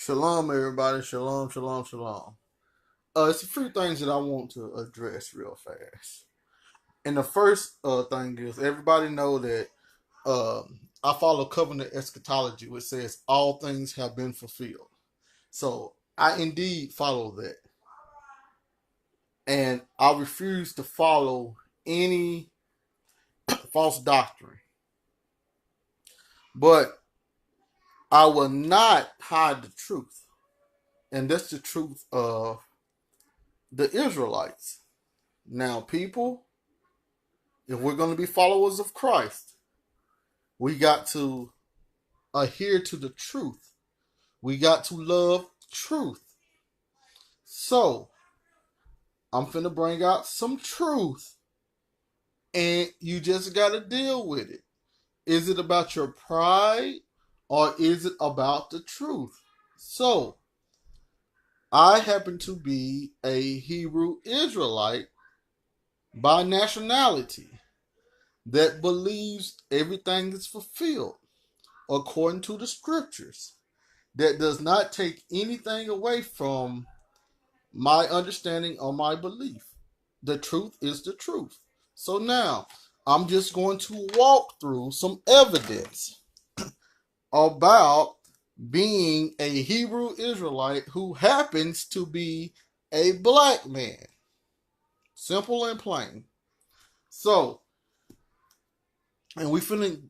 Shalom, everybody. Shalom, shalom, shalom. It's a few things that I want to address real fast. And the first thing is everybody know that I follow covenant eschatology, which says all things have been fulfilled. So I indeed follow that, and I refuse to follow any false doctrine. But I will not hide the truth, and that's the truth of the Israelites. Now, people, if we're going to be followers of Christ, we got to adhere to the truth. We got to love truth. So, I'm finna bring out some truth, and you just got to deal with it. Is it about your pride, or is it about the truth? So, I happen to be a Hebrew Israelite by nationality that believes everything is fulfilled according to the scriptures, that does not take anything away from my understanding or my belief. The truth is the truth. So now I'm just going to walk through some evidence about being a Hebrew Israelite who happens to be a black man. Simple and plain. So, and we finna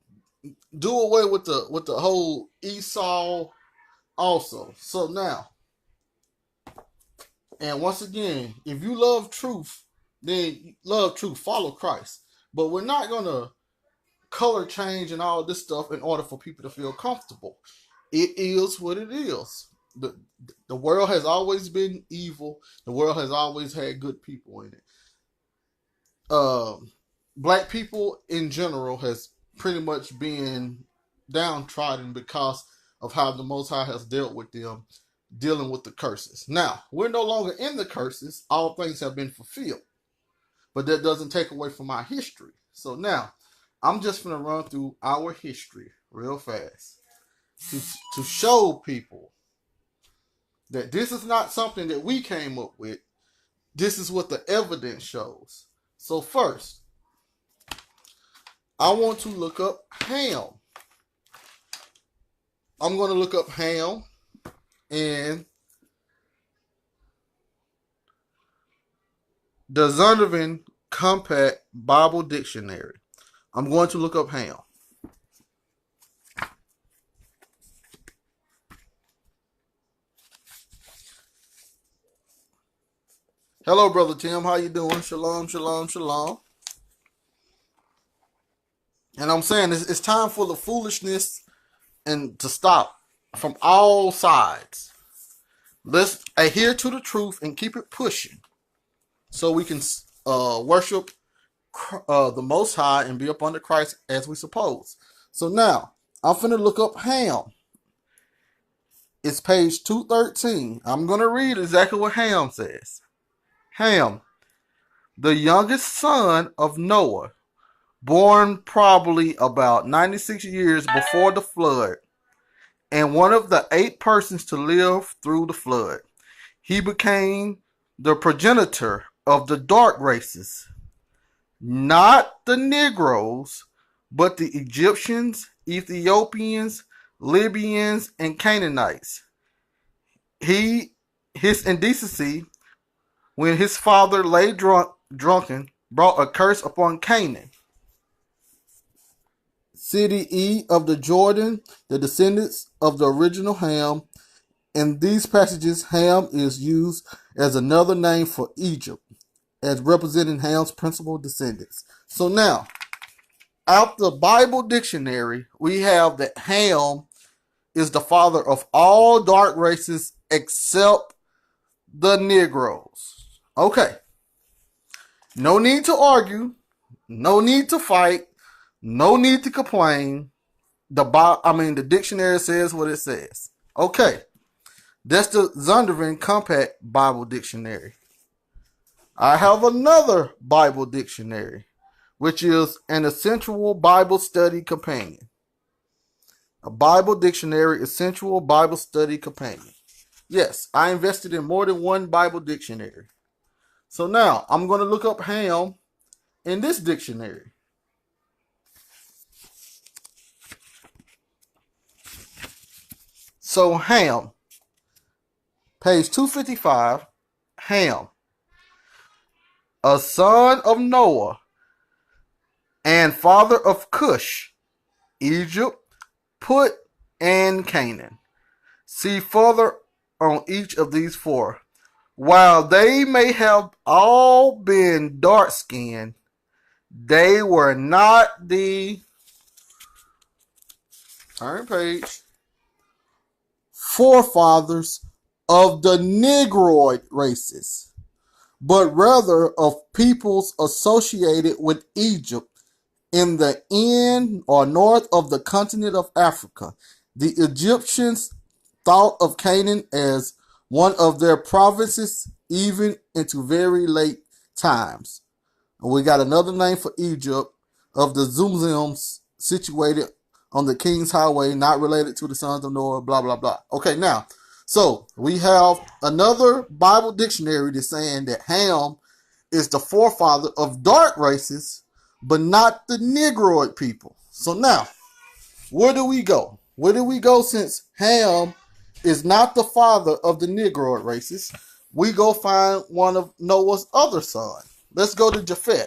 do away with the whole Esau also. So now, and once again, if you love truth, then love truth, follow Christ. But we're not gonna color change and all this stuff in order for people to feel comfortable. It is what it is. The world has always been evil. The world has always had good people in it. Black people in general has pretty much been downtrodden because of how the Most High has dealt with them, dealing with the curses. Now, we're no longer in the curses. All things have been fulfilled. But that doesn't take away from our history. So now, I'm just going to run through our history real fast to show people that this is not something that we came up with. This is what the evidence shows. So first, I want to look up Ham. I'm going to look up Ham in the Zondervan Compact Bible Dictionary. I'm going to look up Ham. Hello, Brother Tim. How you doing? Shalom, shalom, shalom. And I'm saying it's time for the foolishness and to stop from all sides. Let's adhere to the truth and keep it pushing so we can worship the Most High and be up under Christ as we suppose. So now, I'm finna look up Ham. It's page 213. I'm going to read exactly what Ham says. Ham, the youngest son of Noah, born probably about 96 years before the flood, and one of the 8 persons to live through the flood. He became the progenitor of the dark races, not the Negroes, but the Egyptians, Ethiopians, Libyans, and Canaanites. His indecency, when his father lay drunken, brought a curse upon Canaan. City E of the Jordan, the descendants of the original Ham. In these passages, Ham is used as another name for Egypt, as representing Ham's principal descendants. So now, out the Bible dictionary, we have that Ham is the father of all dark races except the Negroes. Okay. No need to argue. No need to fight. No need to complain. The dictionary says what it says. Okay. That's the Zondervan Compact Bible Dictionary. I have another Bible dictionary, which is an Essential Bible Study Companion. A Bible Dictionary Essential Bible Study Companion. Yes, I invested in more than one Bible dictionary. So now I'm going to look up Ham in this dictionary. So Ham, page 255, Ham, a son of Noah and father of Cush, Egypt, Put, and Canaan. See further on each of these four. While they may have all been dark-skinned, they were not the turn page forefathers of the Negroid races, but rather of peoples associated with Egypt in the end or north of the continent of Africa. The Egyptians thought of Canaan as one of their provinces even into very late times. And we got another name for Egypt of the Zumzims situated on the King's Highway, not related to the sons of Noah, blah, blah, blah. Okay, now, so we have another Bible dictionary that's saying that Ham is the forefather of dark races, but not the Negroid people. So now, where do we go? Where do we go since Ham is not the father of the Negroid races? We go find one of Noah's other sons. Let's go to Japhet.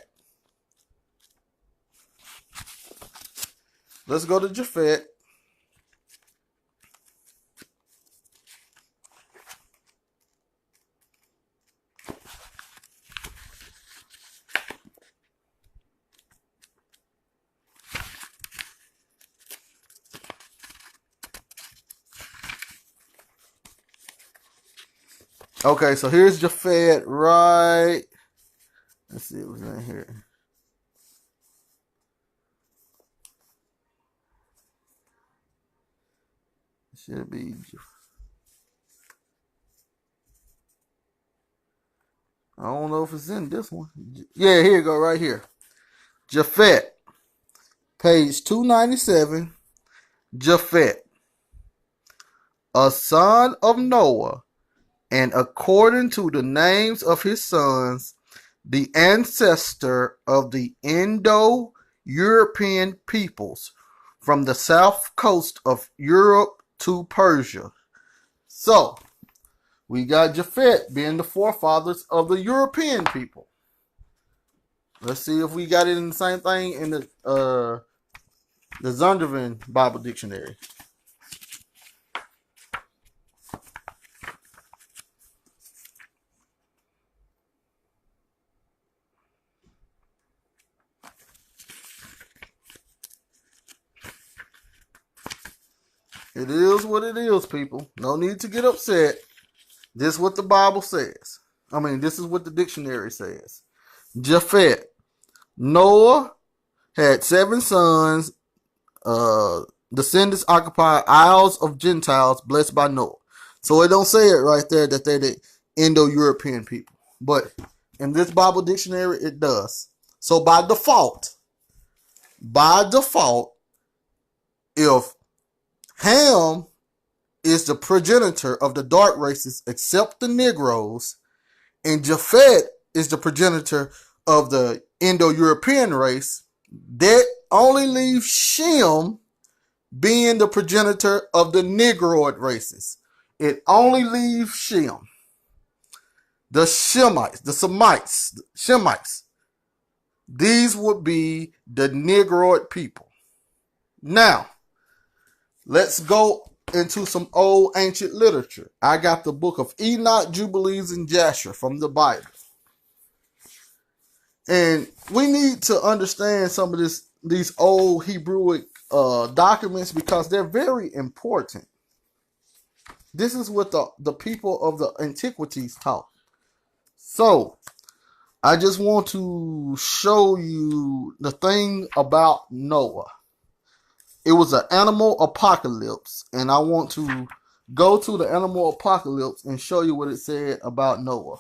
Let's go to Japhet. Okay, so here's Japhet, right? Let's see what's in here. It should be. I don't know if it's in this one. Yeah, here you go, right here. Japhet, page 297. Japhet, a son of Noah, and according to the names of his sons, the ancestor of the Indo-European peoples from the south coast of Europe to Persia. So, we got Japhet being the forefathers of the European people. Let's see if we got it in the same thing in the Zondervan Bible Dictionary. It is what it is, people. No need to get upset. This is what the Bible says. I mean, this is what the dictionary says. Japhet. Noah had 7 sons. Descendants occupy isles of Gentiles blessed by Noah. So it don't say it right there that they're the Indo-European people. But in this Bible dictionary, it does. So by default, if Ham is the progenitor of the dark races except the Negroes, and Japhet is the progenitor of the Indo-European race, that only leaves Shem being the progenitor of the Negroid races. It only leaves Shem. The Shemites, the Shemites. These would be the Negroid people. Now, let's go into some old ancient literature. I got the book of Enoch, Jubilees, and Jasher from the Bible. And we need to understand some of these old Hebrewic documents because they're very important. This is what the people of the antiquities taught. So, I just want to show you the thing about Noah. It was an animal apocalypse, and I want to go to the animal apocalypse and show you what it said about Noah.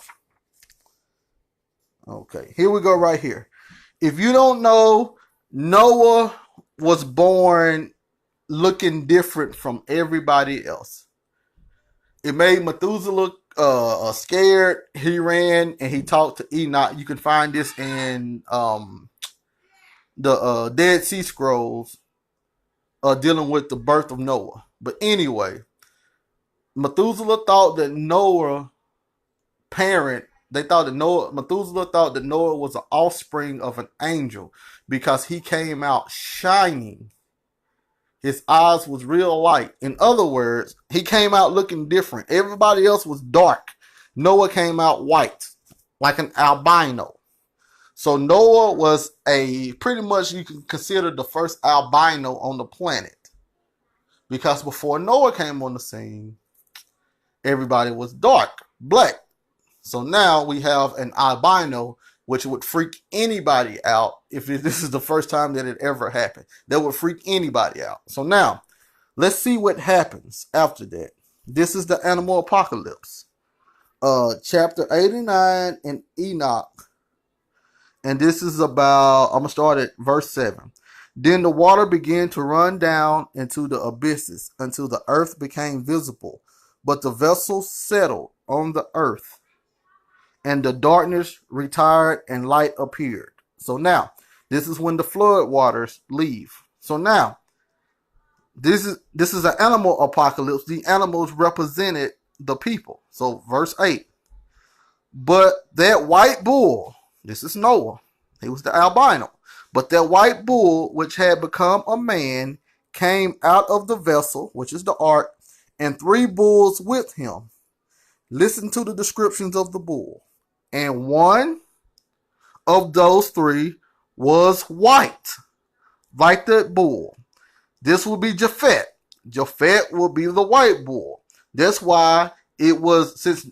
Okay, here we go right here. If you don't know, Noah was born looking different from everybody else. it made Methuselah scared. He ran and he talked to Enoch. You can find this in the Dead Sea Scrolls dealing with the birth of Noah. But anyway, Methuselah thought that Noah parent. Methuselah thought that Noah was an offspring of an angel because he came out shining. His eyes was real light. In other words, he came out looking different. Everybody else was dark. Noah came out white, like an albino. So Noah was pretty much you can consider the first albino on the planet. Because before Noah came on the scene, everybody was dark, black. So now we have an albino, which would freak anybody out if this is the first time that it ever happened. That would freak anybody out. So now, let's see what happens after that. This is the animal apocalypse. Chapter 89 in Enoch. And this is about, I'm going to start at verse 7. Then the water began to run down into the abysses until the earth became visible. But the vessel settled on the earth. And the darkness retired and light appeared. So now, this is when the flood waters leave. So now, this is an animal apocalypse. The animals represented the people. So verse 8. But that white bull, this is Noah. He was the albino. But that white bull, which had become a man, came out of the vessel, which is the ark, and 3 bulls with him. Listen to the descriptions of the bull. And one of those 3 was white, like that bull. This will be Japhet. Japhet will be the white bull. That's why it was, since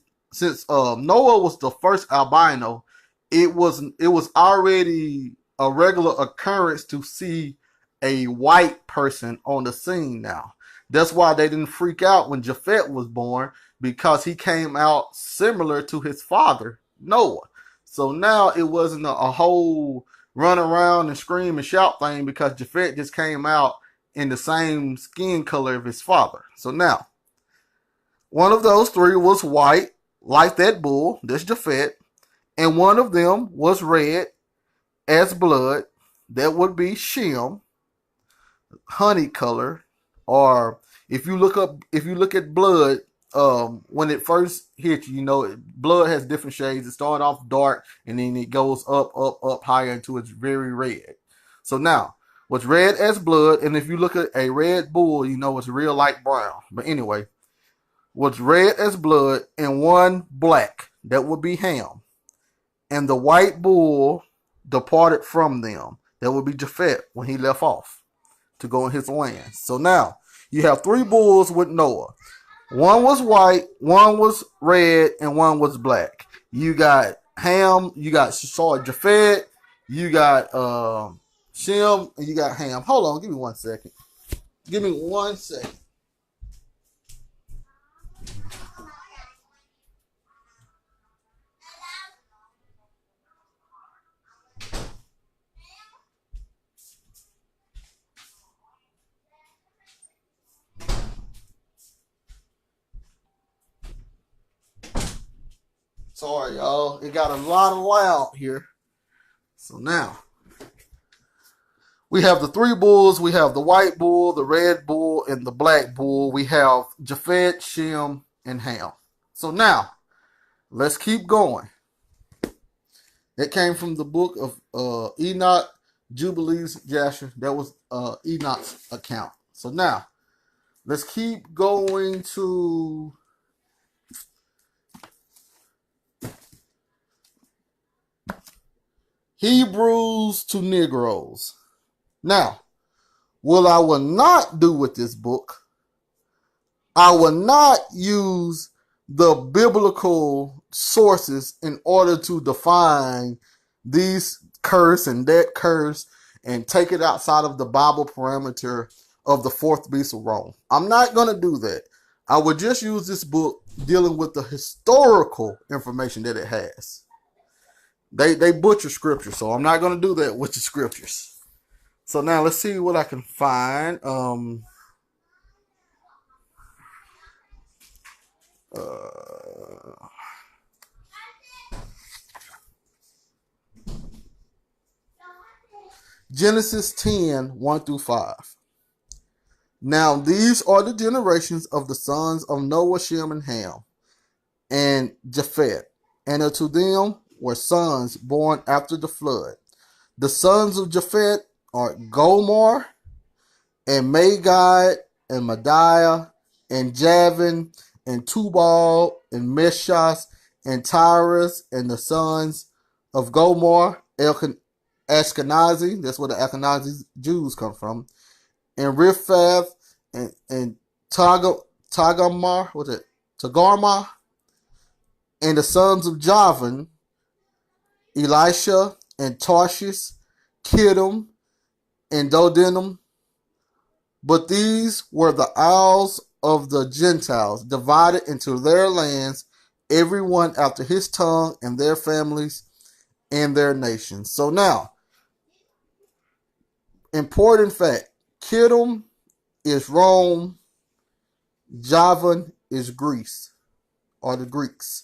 Noah was the first albino, it was already a regular occurrence to see a white person on the scene now. That's why they didn't freak out when Japhet was born, because he came out similar to his father, Noah. So now it wasn't a whole run around and scream and shout thing, because Japhet just came out in the same skin color of his father. So now, one of those 3 was white, like that bull, that's Japhet, and one of them was red as blood, that would be Shem, honey color, or if you look at blood, when it first hits you, blood has different shades. It starts off dark and then it goes up higher until it's very red. So now, what's red as blood, and if you look at a red bull, it's real light brown. But anyway, what's red as blood and one black, that would be Ham. And the white bull departed from them. That would be Japhet when he left off to go in his land. So now, you have 3 bulls with Noah. One was white, one was red, and one was black. You got Ham, you got Japhet, you got Shem, and you got Ham. Hold on, give me 1 second. Give me 1 second. Sorry, y'all. It got a lot of loud here. So now, we have the 3 bulls. We have the white bull, the red bull, and the black bull. We have Japhet, Shem, and Ham. So now, let's keep going. That came from the book of Enoch, Jubilees, Jasher. That was Enoch's account. So now, let's keep going to Hebrews to Negroes. Now, what I will not do with this book, I will not use the biblical sources in order to define these curse and that curse and take it outside of the Bible parameter of the 4th beast of Rome. I'm not going to do that. I would just use this book dealing with the historical information that it has. They butcher scripture, so I'm not going to do that with the scriptures. So now let's see what I can find. Uh, Genesis 10, 1 through 5. Now these are the generations of the sons of Noah, Shem, and Ham, and Japheth. And unto them were sons born after the flood. The sons of Japheth are Gomer, and Magog, and Madiah, and Javan, and Tubal, and Meshach, and Tyrus, and the sons of Gomer, Ashkenazi, that's where the Ashkenazi Jews come from, and Riphath, and Tagamar, what's it? Tagarmah, and the sons of Javan, Elisha, and Tarshish, Kittim, and Dodanim. But these were the isles of the Gentiles, divided into their lands, everyone after his tongue, and their families, and their nations. So now, important fact, Kittim is Rome, Javan is Greece, or the Greeks.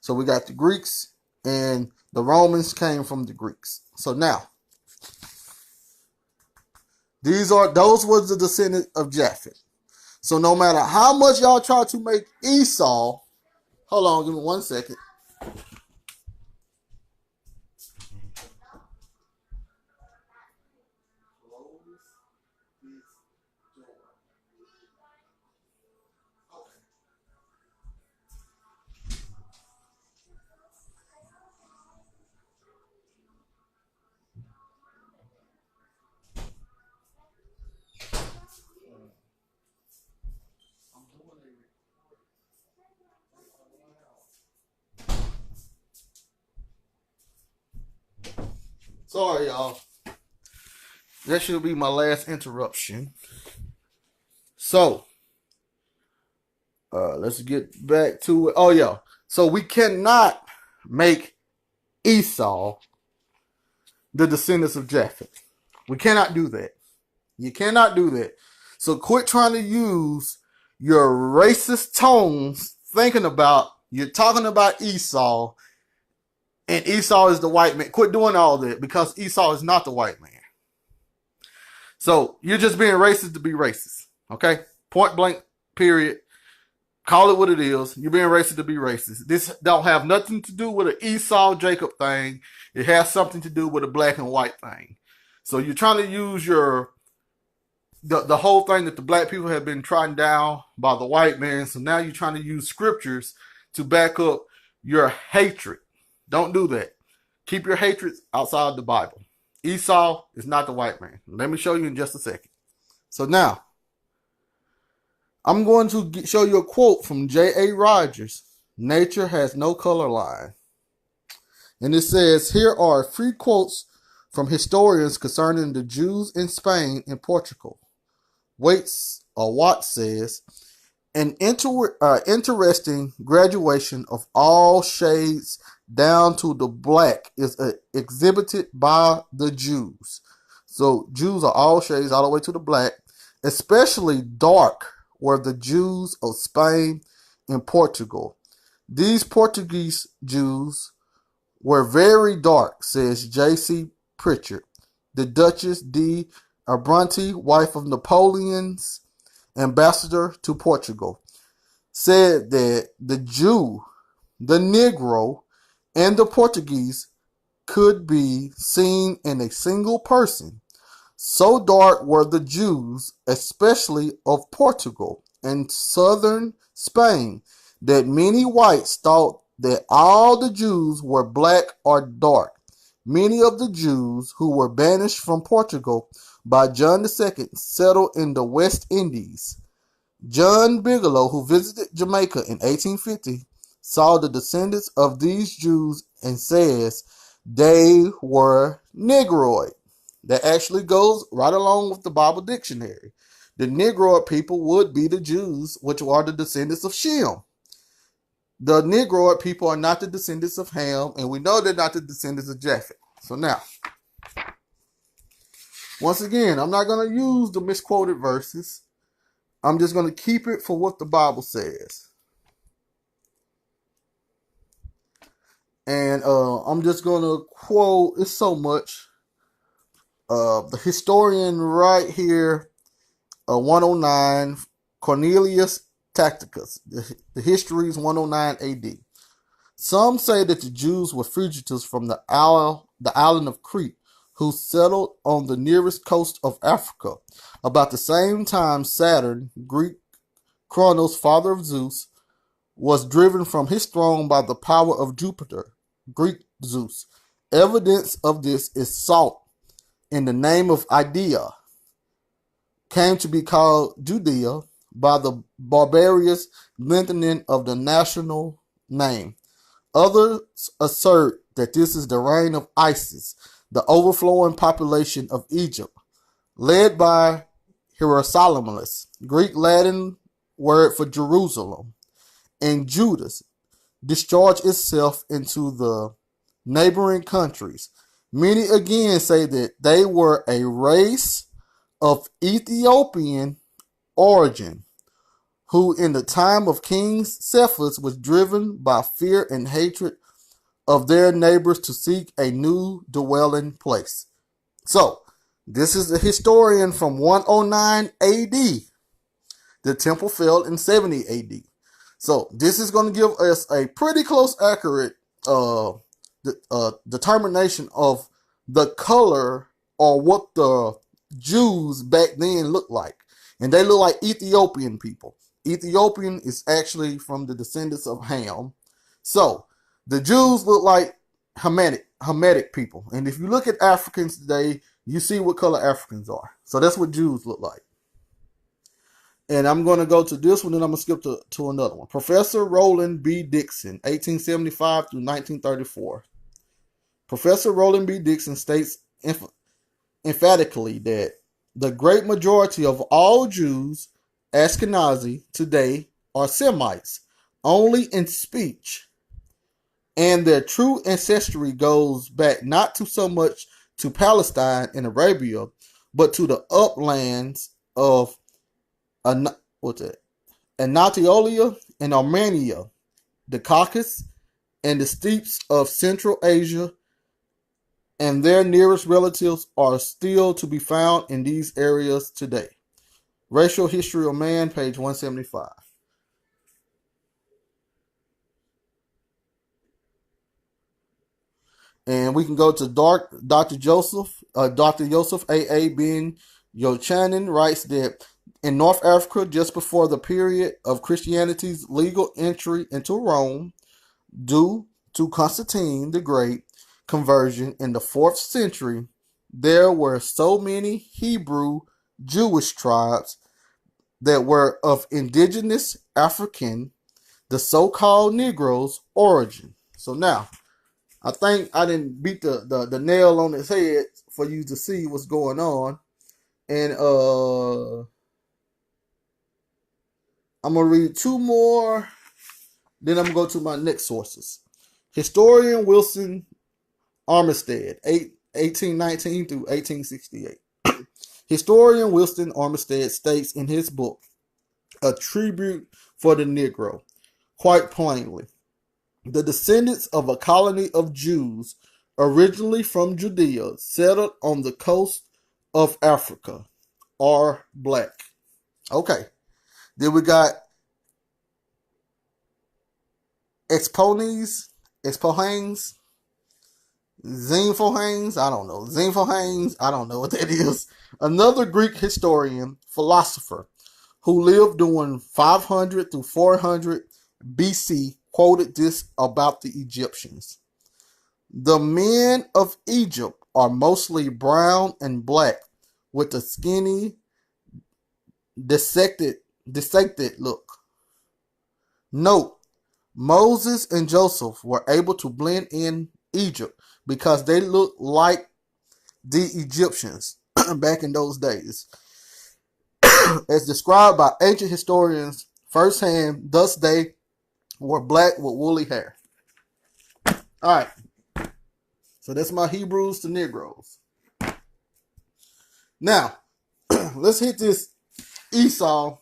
So we got the Greeks, and the Romans came from the Greeks. So now, those were the descendants of Japheth. So no matter how much y'all try to make Esau, hold on, give me 1 second. Sorry, y'all. That should be my last interruption. So, let's get back to it. Oh, yeah. So we cannot make Esau the descendants of Japheth. We cannot do that. You cannot do that. So quit trying to use your racist tones you're talking about Esau, and Esau is the white man. Quit doing all that, because Esau is not the white man. So you're just being racist to be racist. Okay? Point blank, period. Call it what it is. You're being racist to be racist. This don't have nothing to do with an Esau-Jacob thing. It has something to do with a black and white thing. So you're trying to use the whole thing that the black people have been trodden down by the white man. So now you're trying to use scriptures to back up your hatred. Don't do that. Keep your hatred outside the Bible. Esau is not the white man. Let me show you in just a second. So now, I'm going to show you a quote from J.A. Rogers. Nature has no color line. And it says, here are 3 quotes from historians concerning the Jews in Spain and Portugal. Watts says, an interesting graduation of all shades down to the black is exhibited by the Jews. So Jews are all shades all the way to the black. Especially dark were the Jews of Spain and Portugal. These Portuguese Jews were very dark, says J.C. Pritchard. The Duchess de Abrantes, wife of Napoleon's ambassador to Portugal, said that the Jew, the Negro, and the Portuguese could be seen in a single person. So dark were the Jews, especially of Portugal and southern Spain, that many whites thought that all the Jews were black or dark. Many of the Jews who were banished from Portugal by John II settled in the West Indies. John Bigelow, who visited Jamaica in 1850, saw the descendants of these Jews and says they were Negroid. That actually goes right along with the Bible dictionary. The Negroid people would be the Jews, which are the descendants of Shem. The Negroid people are not the descendants of Ham, and we know they're not the descendants of Japheth. So now, once again, I'm not going to use the misquoted verses. I'm just going to keep it for what the Bible says. And I'm just going to quote, it's so much. The historian right here, 109, Cornelius Tacticus. The history is 109 AD. Some say that the Jews were fugitives from the island of Crete, who settled on the nearest coast of Africa. About the same time, Saturn, Greek Kronos, father of Zeus, was driven from his throne by the power of Jupiter, Greek Zeus. Evidence of this is sought in the name of Idea, came to be called Judea by the barbarous lengthening of the national name. Others assert that this is the reign of Isis, the overflowing population of Egypt, led by Hieronymus, Greek Latin word for Jerusalem, and Judas, discharged itself into the neighboring countries. Many again say that they were a race of Ethiopian origin, who in the time of King Cephas was driven by fear and hatred of their neighbors to seek a new dwelling place. So, this is the historian from 109 AD. The temple fell in 70 AD. So, this is going to give us a pretty close, accurate determination of the color or what the Jews back then looked like. And they look like Ethiopian people. Ethiopian is actually from the descendants of Ham. So, the Jews look like Hamitic people. And if you look at Africans today, you see what color Africans are. So that's what Jews look like. And I'm going to go to this one, and I'm going to skip to another one. Professor Roland B. Dixon, 1875 through 1934. Professor Roland B. Dixon states emphatically that the great majority of all Jews, Ashkenazi, today are Semites, only in speech. And their true ancestry goes back not to so much to Palestine and Arabia, but to the uplands of Anatolia and Armenia, the Caucasus, and the steppes of Central Asia, and their nearest relatives are still to be found in these areas today. Racial History of Man, page 175. And we can go to Dr. Joseph A.A. Ben Yochanan writes that in North Africa, just before the period of Christianity's legal entry into Rome, due to Constantine the Great conversion in the 4th century, there were so many Hebrew Jewish tribes that were of indigenous African, the so-called Negroes, origin. So now, I think I didn't beat the nail on its head for you to see what's going on. And I'm going to read 2 more. Then I'm going to go to my next sources. Historian Wilson Armistead, 1819 through 1868. Historian Wilson Armistead states in his book, A Tribute for the Negro, quite plainly, the descendants of a colony of Jews originally from Judea settled on the coast of Africa are black. Okay. Then we got Expohanes, Xenophanes, I don't know what that is. Another Greek historian, philosopher, who lived during 500 through 400 BC, quoted this about the Egyptians. The men of Egypt are mostly brown and black, with a skinny, dissected look. Note, Moses and Joseph were able to blend in Egypt because they looked like the Egyptians back in those days. As described by ancient historians firsthand, thus they were black with woolly hair. Alright. So that's my Hebrews to Negroes. Now, let's hit this Esau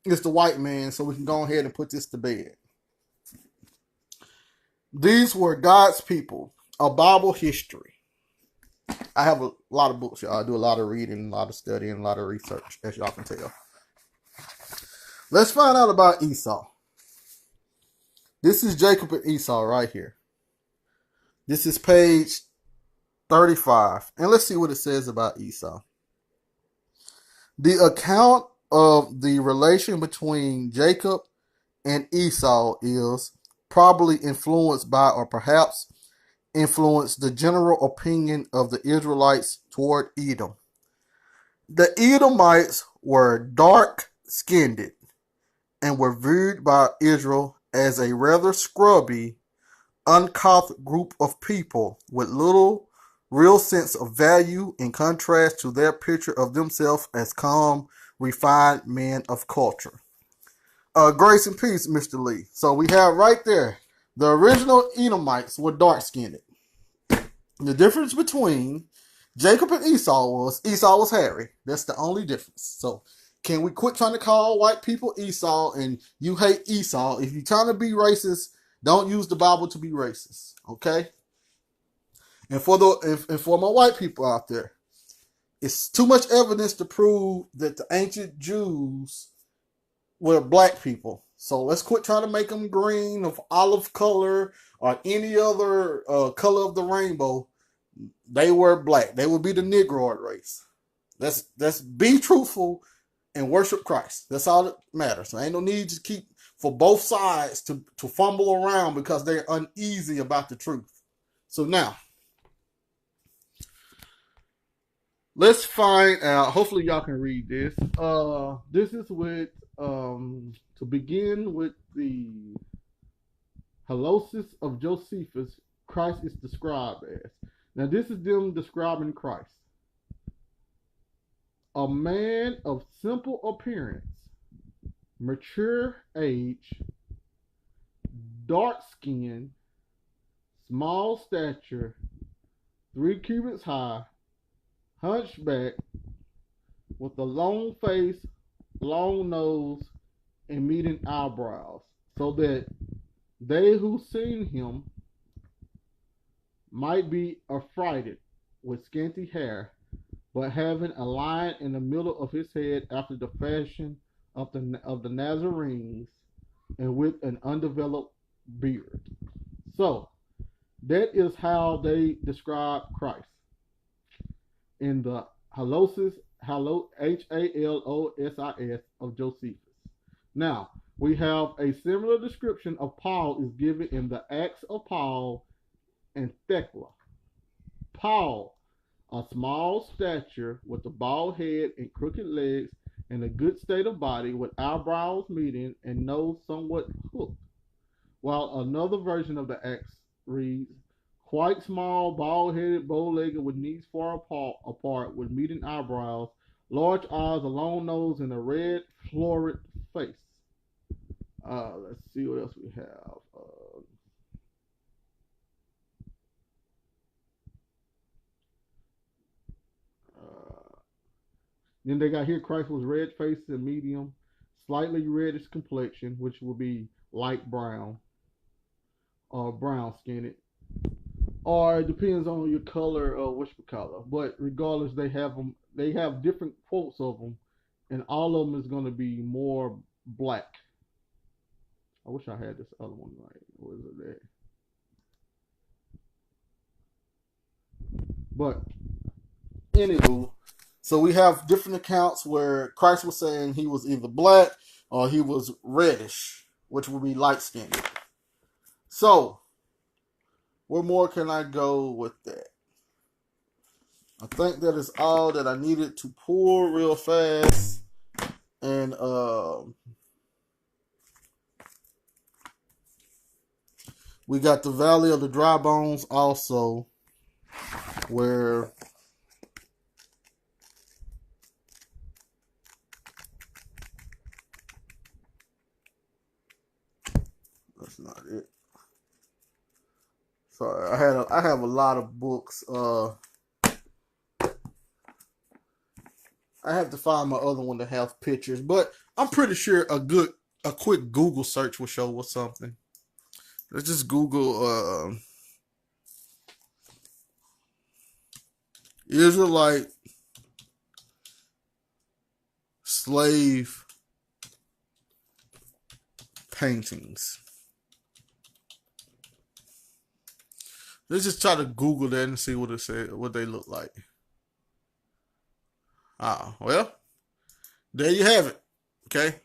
is the white man so we can go ahead and put this to bed. These were God's people, a Bible history. I have a lot of books, y'all. I do a lot of reading, a lot of studying, a lot of research, as y'all can tell. Let's find out about Esau. This is Jacob and Esau right here. This is page 35. And let's see what it says about Esau. The account of the relation between Jacob and Esau is probably influenced by, or perhaps influenced, the general opinion of the Israelites toward Edom. The Edomites were dark-skinned and were viewed by Israel as a rather scrubby, uncouth group of people with little real sense of value, in contrast to their picture of themselves as calm, refined men of culture. Grace and peace, Mr. Lee. So we have right there, the original Edomites were dark-skinned. The difference between Jacob and Esau was hairy. That's the only difference. So can we quit trying to call white people Esau and you hate Esau? If you're trying to be racist, don't use the Bible to be racist. Okay? And for my white people out there, it's too much evidence to prove that the ancient Jews were black people. So let's quit trying to make them green, of olive color, or any other color of the rainbow. They were black. They would be the Negro race. Let's be truthful and worship Christ. That's all that matters. So ain't no need to keep for both sides to fumble around because they're uneasy about the truth. So now, let's find out. Hopefully y'all can read this. This is with to begin with the halosis of Josephus. Christ is described as. Now this is them describing Christ. A man of simple appearance, mature age, dark skin, small stature, 3 cubits high, hunchback, with a long face, long nose, and meeting eyebrows, so that they who seen him might be affrighted, with scanty hair, but having a line in the middle of his head after the fashion of the Nazarenes, and with an undeveloped beard. So that is how they describe Christ in the halosis, Halosis of Josephus. Now we have a similar description of Paul is given in the Acts of Paul and Thecla. Paul, a small stature with a bald head and crooked legs, and a good state of body, with eyebrows meeting and nose somewhat hooked. While another version of the Acts reads, quite small, bald-headed, bow-legged, with knees far apart, with meeting eyebrows, large eyes, a long nose, and a red, florid face. Let's see what else we have. Then they got here, Christ was red-faced and medium, slightly reddish complexion, which will be light brown, or brown-skinned. Or it depends on your color or which color. But regardless, they have different quotes of them, and all of them is going to be more black. I wish I had this other one right. Where is it there? But anywho, so we have different accounts where Christ was saying he was either black or he was reddish, which would be light skinned. So, where more can I go with that? I think that is all that I needed to pull real fast. And we got the Valley of the Dry Bones also, where that's not it. Sorry, I have a lot of books. I have to find my other one that has pictures, but I'm pretty sure a quick Google search will show us something. let's just Google Israelite slave paintings. Let's just try to Google that and see what it said, what they look like. Well, there you have it. Okay.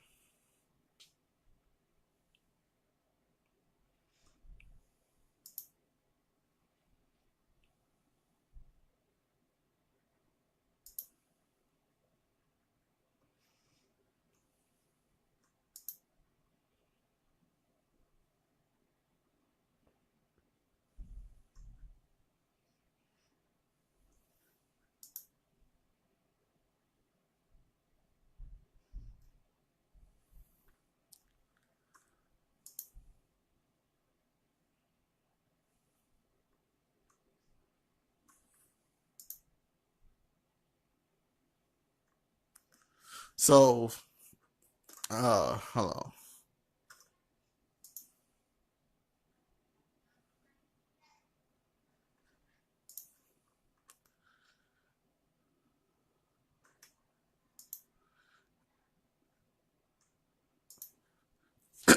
So, hold on.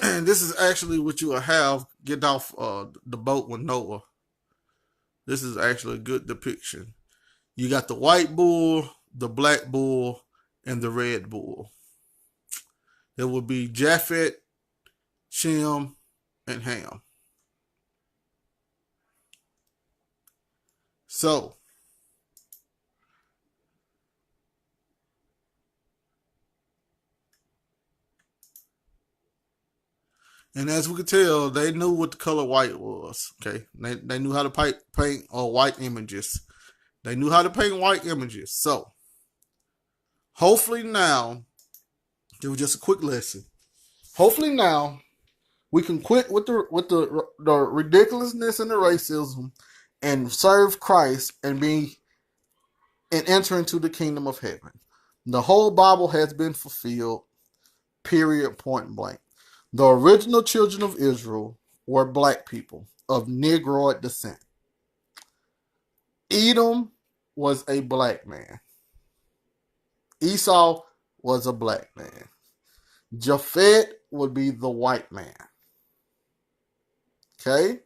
And this is actually what you will have get off the boat with Noah. This is actually a good depiction. You got the white bull, the black bull, and the red bull. It would be Japhet, Shem, and Ham. So, and as we could tell, they knew what the color white was. Okay, they knew how to paint white images. They knew how to paint white images. So, hopefully now, it was just a quick lesson. Hopefully now, we can quit with the ridiculousness and the racism, and serve Christ and enter into the kingdom of heaven. The whole Bible has been fulfilled. Period. Point blank. The original children of Israel were black people of Negroid descent. Edom was a black man. Esau was a black man. Japhet would be the white man. Okay?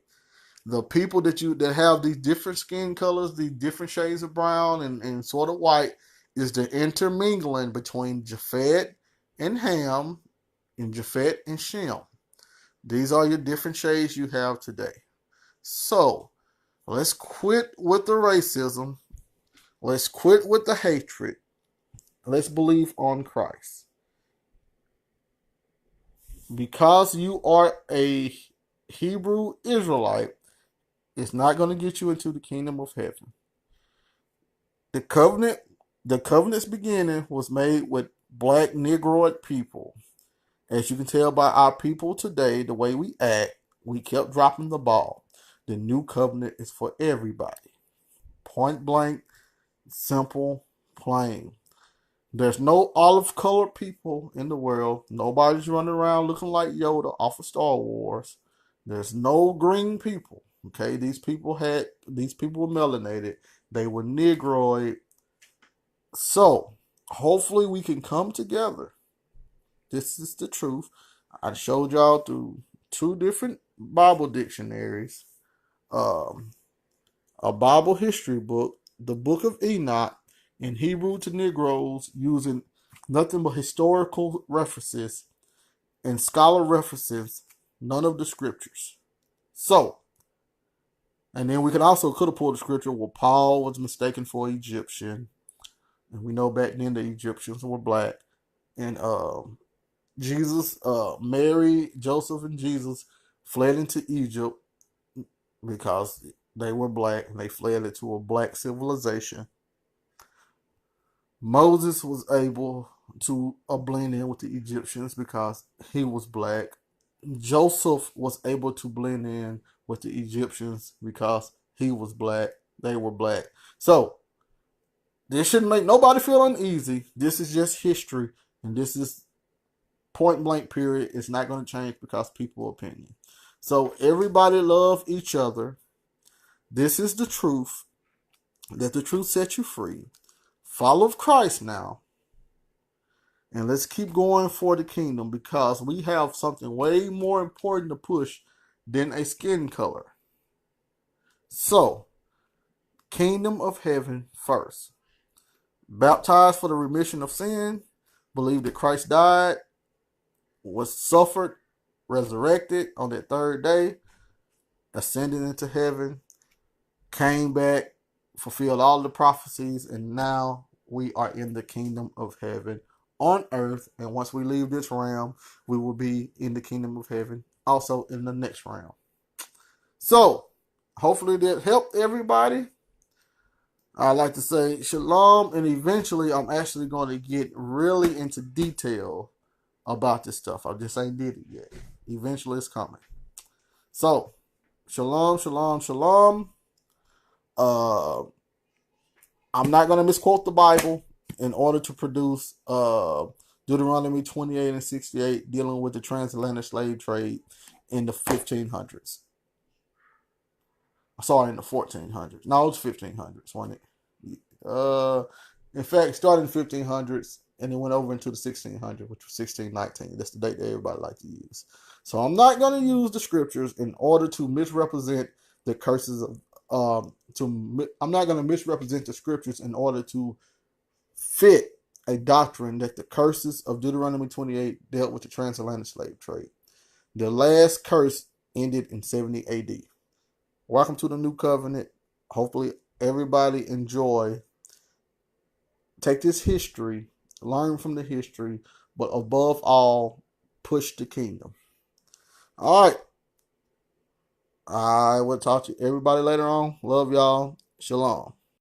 The people that have these different skin colors, these different shades of brown and sort of white, is the intermingling between Japhet and Ham and Japhet and Shem. These are your different shades you have today. So, let's quit with the racism. Let's quit with the hatred. Let's believe on Christ. Because you are a Hebrew Israelite, it's not going to get you into the kingdom of heaven. The covenant's beginning was made with black Negroid people. As you can tell by our people today, the way we act, we kept dropping the ball. The new covenant is for everybody. Point blank, simple, plain. There's no olive colored people in the world. Nobody's running around looking like Yoda off of Star Wars. There's no green people. Okay, these people were melanated. They were Negroid. So, hopefully we can come together. This is the truth. I showed y'all through 2 different Bible dictionaries, a Bible history book, the Book of Enoch, in Hebrew to Negroes, using nothing but historical references and scholar references, none of the scriptures. So, and then we could have pulled the scripture where Paul was mistaken for Egyptian, and we know back then the Egyptians were black, and Jesus, Mary, Joseph, and Jesus fled into Egypt because they were black and they fled into a black civilization. Moses was able to blend in with the Egyptians because he was black. Joseph was able to blend in with the Egyptians because he was black. They were black. So, this shouldn't make nobody feel uneasy. This is just history, and this is point blank period. It's not going to change because people's opinion. So everybody love each other. This is the truth. Let the truth set you free. Follow Christ now. And let's keep going for the kingdom, because we have something way more important to push than a skin color. So, kingdom of heaven first. Baptized for the remission of sin. Believe that Christ died, was suffered, resurrected on that third day, ascended into heaven, came back, fulfilled all the prophecies, and now we are in the kingdom of heaven on earth. And once we leave this realm, we will be in the kingdom of heaven also in the next realm. So, hopefully that helped everybody. I'd like to say shalom, and eventually I'm actually going to get really into detail about this stuff. I just ain't did it yet. Eventually it's coming. So, shalom, shalom, shalom. I'm not going to misquote the Bible in order to produce Deuteronomy 28 and 68 dealing with the transatlantic slave trade in the 1500s. Sorry, in the 1400s. No, it's 1500s, wasn't it? In fact, started in 1500s and it went over into the 1600s, which was 1619. That's the date that everybody likes to use. So I'm not going to use the scriptures in order to misrepresent the curses of I'm not going to misrepresent the scriptures in order to fit a doctrine that the curses of Deuteronomy 28 dealt with the transatlantic slave trade. The last curse ended in 70 AD. Welcome to the new covenant. Hopefully everybody enjoy. Take this history, learn from the history, but above all, push the kingdom. All right. I will talk to everybody later on. Love y'all. Shalom.